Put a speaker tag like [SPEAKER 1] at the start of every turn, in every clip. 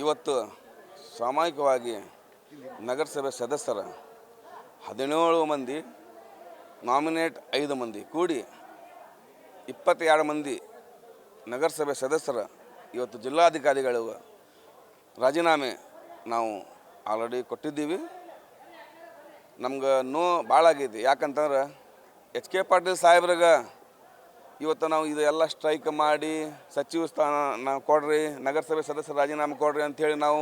[SPEAKER 1] ಇವತ್ತು ಸಾಮೂಹಿಕವಾಗಿ ನಗರಸಭೆ ಸದಸ್ಯರ 17 ಮಂದಿ ನಾಮಿನೇಟ್ 5 ಮಂದಿ ಕೂಡಿ 22 ಮಂದಿ ನಗರಸಭೆ ಸದಸ್ಯರ ಇವತ್ತು ಜಿಲ್ಲಾಧಿಕಾರಿಗಳು ರಾಜೀನಾಮೆ ನಾವು ಆಲ್ರೆಡಿ ಕೊಟ್ಟಿದ್ದೀವಿ. ನಮ್ಗೆ ಭಾಳ ಆಗೈತಿ. ಯಾಕಂತಂದ್ರೆ ಎಚ್ ಕೆ ಪಾಟೀಲ್ ಸಾಹೇಬ್ರಿಗೆ ಇವತ್ತು ನಾವು ಇದೆಲ್ಲ ಸ್ಟ್ರೈಕ್ ಮಾಡಿ ಸಚಿವ ಸ್ಥಾನ ನಾವು ಕೊಡ್ರಿ, ನಗರಸಭೆ ಸದಸ್ಯರು ರಾಜೀನಾಮೆ ಕೊಡ್ರಿ ಅಂಥೇಳಿ ನಾವು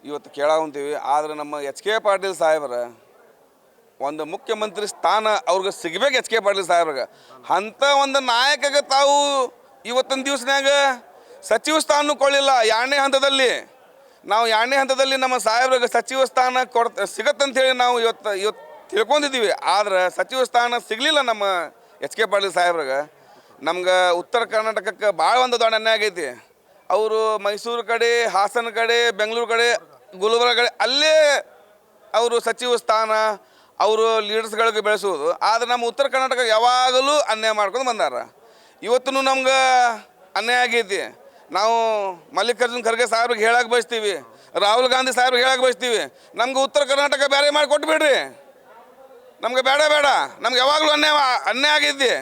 [SPEAKER 1] ಇವತ್ತು ಕೇಳಾವಂತೀವಿ. ಆದರೆ ನಮ್ಮ ಎಚ್ ಕೆ ಪಾಟೀಲ್ ಸಾಹೇಬ್ರ ಒಂದು ಮುಖ್ಯಮಂತ್ರಿ ಸ್ಥಾನ ಅವ್ರಿಗೆ ಸಿಗಬೇಕು. ಎಚ್ ಕೆ ಪಾಟೀಲ್ ಸಾಹೇಬ್ರಿಗೆ ಅಂಥ ಒಂದು ನಾಯಕಗೆ ತಾವು ಇವತ್ತಿನ ದಿವಸನಾಗ ಸಚಿವ ಸ್ಥಾನ ಕೊಳ್ಳಿಲ್ಲ. 2ನೇ ಹಂತದಲ್ಲಿ ನಾವು 2ನೇ ಹಂತದಲ್ಲಿ ನಮ್ಮ ಸಾಹೇಬ್ರಿಗೆ ಸಚಿವ ಸ್ಥಾನ ಸಿಗತ್ತಂಥೇಳಿ ನಾವು ಇವತ್ತು ತಿಳ್ಕೊಂಡಿದ್ದೀವಿ. ಆದ್ರೆ ಸಚಿವ ಸ್ಥಾನ ಸಿಗಲಿಲ್ಲ ನಮ್ಮ ಎಚ್ ಕೆ ಪಾಟೀಲ್ ಸಾಹೇಬ್ರಿಗೆ. ನಮ್ಗೆ ಉತ್ತರ ಕರ್ನಾಟಕಕ್ಕೆ ಭಾಳ ಒಂದು ದೊಡ್ಡ ಅನ್ಯಾಯ ಆಗೈತಿ. ಅವರು ಮೈಸೂರು ಕಡೆ, ಹಾಸನ ಕಡೆ, ಬೆಂಗಳೂರು ಕಡೆ, ಗುಲ್ಬರ್ಗ ಕಡೆ ಅಲ್ಲೇ ಅವರು ಸಚಿವ ಸ್ಥಾನ ಅವರು ಲೀಡರ್ಸ್ಗಳಿಗೆ ಬೆಳೆಸೋದು. ಆದರೆ ನಮ್ಮ ಉತ್ತರ ಕರ್ನಾಟಕ ಯಾವಾಗಲೂ ಅನ್ಯಾಯ ಮಾಡ್ಕೊಂಡು ಬಂದಾರ. ಇವತ್ತು ನಮ್ಗೆ ಅನ್ಯಾಯ ಆಗೈತಿ. ನಾವು ಮಲ್ಲಿಕಾರ್ಜುನ್ ಖರ್ಗೆ ಸಾಹೇಬ್ರಿಗೆ ಹೇಳಕ್ಕೆ ಬಯಸ್ತೀವಿ, ರಾಹುಲ್ ಗಾಂಧಿ ಸಾಹೇಬ್ರಿಗೆ ಹೇಳಕ್ಕೆ ಬಯಸ್ತೀವಿ, ನಮ್ಗೆ ಉತ್ತರ ಕರ್ನಾಟಕ ಬೇರೆ ಮಾಡಿ ಕೊಟ್ಬಿಡ್ರಿ. ನಮ್ಗೆ ಬೇಡ ನಮ್ಗೆ ಯಾವಾಗಲೂ ಅನ್ಯಾಯ ಆಗೈತಿ.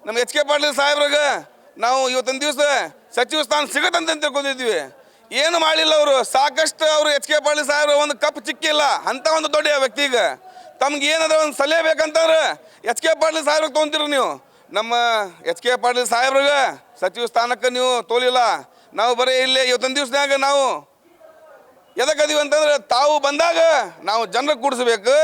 [SPEAKER 1] ನಮ್ಮ ಎಚ್ ಕೆ ಪಾಟೀಲ್ ಸಾಹೇಬ್ರಿಗೆ ನಾವು ಇವತ್ತಿನ ದಿವಸ ಸಚಿವ ಸ್ಥಾನ ಸಿಗತ್ತಂತ ತಿಳ್ಕೊಂಡಿದ್ವಿ. ಏನು ಮಾಡಿಲ್ಲ ಅವರು. ಸಾಕಷ್ಟು ಅವರು ಎಚ್ ಕೆ ಪಾಟೀಲ್ ಸಾಹೇಬ್ರು ಒಂದು ಕಪ್ ಚಿಕ್ಕಿಲ್ಲ ಅಂಥ ಒಂದು ದೊಡ್ಡ ವ್ಯಕ್ತಿಗೆ. ತಮ್ಗೆ ಏನಾದ್ರು ಒಂದು ಸಲಹೆ ಬೇಕಂತಂದ್ರೆ ಎಚ್ ಕೆ ಪಾಟೀಲ್ ಸಾಹೇಬ್ರಿಗೆ ತೊಗೊಂತೀರಿ ನೀವು. ನಮ್ಮ ಎಚ್ ಕೆ ಪಾಟೀಲ್ ಸಾಹೇಬ್ರಿಗೆ ಸಚಿವ ಸ್ಥಾನಕ್ಕೆ ನೀವು ತೋಲಿಲ್ಲ. ನಾವು ಬರೀ ಇಲ್ಲೇ ಇವತ್ತಿನ ದಿವಸನಾಗ ನಾವು ಎದಕ್ಕದೀವಿ ಅಂತಂದ್ರೆ ತಾವು ಬಂದಾಗ ನಾವು ಜನರಿಗೆ ಕೂಡಿಸ್ಬೇಕು,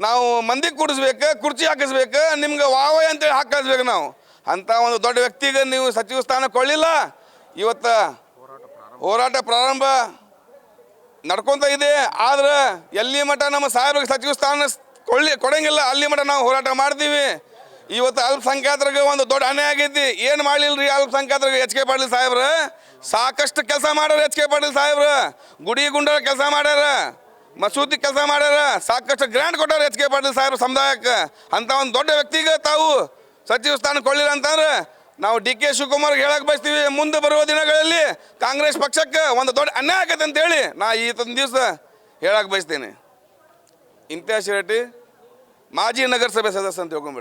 [SPEAKER 1] ನಾವು ಮಂದಿಗೆ ಕೂಡಿಸ್ಬೇಕು, ಕುರ್ಚಿ ಹಾಕಿಸ್ಬೇಕು, ನಿಮ್ಗೆ ವಾವಯ ಅಂತೇಳಿ ಹಾಕಿಸ್ಬೇಕು. ನಾವು ಅಂಥ ಒಂದು ದೊಡ್ಡ ವ್ಯಕ್ತಿಗೆ ನೀವು ಸಚಿವ ಸ್ಥಾನ ಕೊಳ್ಳಿಲ್ಲ. ಇವತ್ತು ಹೋರಾಟ ಪ್ರಾರಂಭ ನಡ್ಕೊತ ಇದೆ. ಆದ್ರೆ ಎಲ್ಲಿ ಮಠ ನಮ್ಮ ಸಾಹೇಬ್ರಿಗೆ ಸಚಿವ ಸ್ಥಾನ ಕೊಡಂಗಿಲ್ಲ ಅಲ್ಲಿ ಮಠ ನಾವು ಹೋರಾಟ ಮಾಡ್ತೀವಿ. ಇವತ್ತು ಅಲ್ಪಸಂಖ್ಯಾತರಿಗೆ ಒಂದು ದೊಡ್ಡ ಅನ್ಯಾಯ ಆಗೈತಿ. ಏನು ಮಾಡಲಿಲ್ಲ ರೀ ಅಲ್ಪಸಂಖ್ಯಾತರಿಗೆ ಎಚ್ ಕೆ ಪಾಟೀಲ್ ಸಾಹೇಬ್ರ ಸಾಕಷ್ಟು ಕೆಲಸ ಮಾಡ್ಯಾರ. ಎಚ್ ಕೆ ಪಾಟೀಲ್ ಸಾಹೇಬ್ರ ಗುಡಿ ಗುಂಡರ ಕೆಲಸ ಮಾಡ್ಯಾರ, ಮಸೂದಿ ಕೆಲಸ ಮಾಡ್ಯಾರ, ಸಾಕಷ್ಟು ಗ್ರ್ಯಾಂಟ್ ಕೊಟ್ಟಾರ ಎಚ್ ಕೆ ಪಾಟೀಲ್ ಸಾಹೇಬ್ರ ಸಮುದಾಯಕ್ಕೆ. ಅಂಥ ಒಂದು ದೊಡ್ಡ ವ್ಯಕ್ತಿಗೆ ತಾವು ಸಚಿವ ಸ್ಥಾನ ಕೊಳ್ಳಿಲ್ಲ ಅಂತಂದ್ರೆ ನಾವು ಡಿ ಕೆ ಶಿವಕುಮಾರ್ಗೆ ಹೇಳಕ್ಕೆ ಬಯಸ್ತೀವಿ, ಮುಂದೆ ಬರುವ ದಿನಗಳಲ್ಲಿ ಕಾಂಗ್ರೆಸ್ ಪಕ್ಷಕ್ಕೆ ಒಂದು ದೊಡ್ಡ ಅನ್ಯಾಯ ಆಗೈತೆ ಅಂತೇಳಿ ನಾ ಈತೊಂದು ದಿವಸ ಹೇಳಕ್ಕೆ ಬಯಸ್ತೀನಿ. ಇಂತಿಯಾಸ್ ಶೆಟ್ಟಿ ಮಾಜಿ ನಗರಸಭೆ ಸದಸ್ಯ ಅಂತ ತಿಳ್ಕೊಂಬಿಡಿ.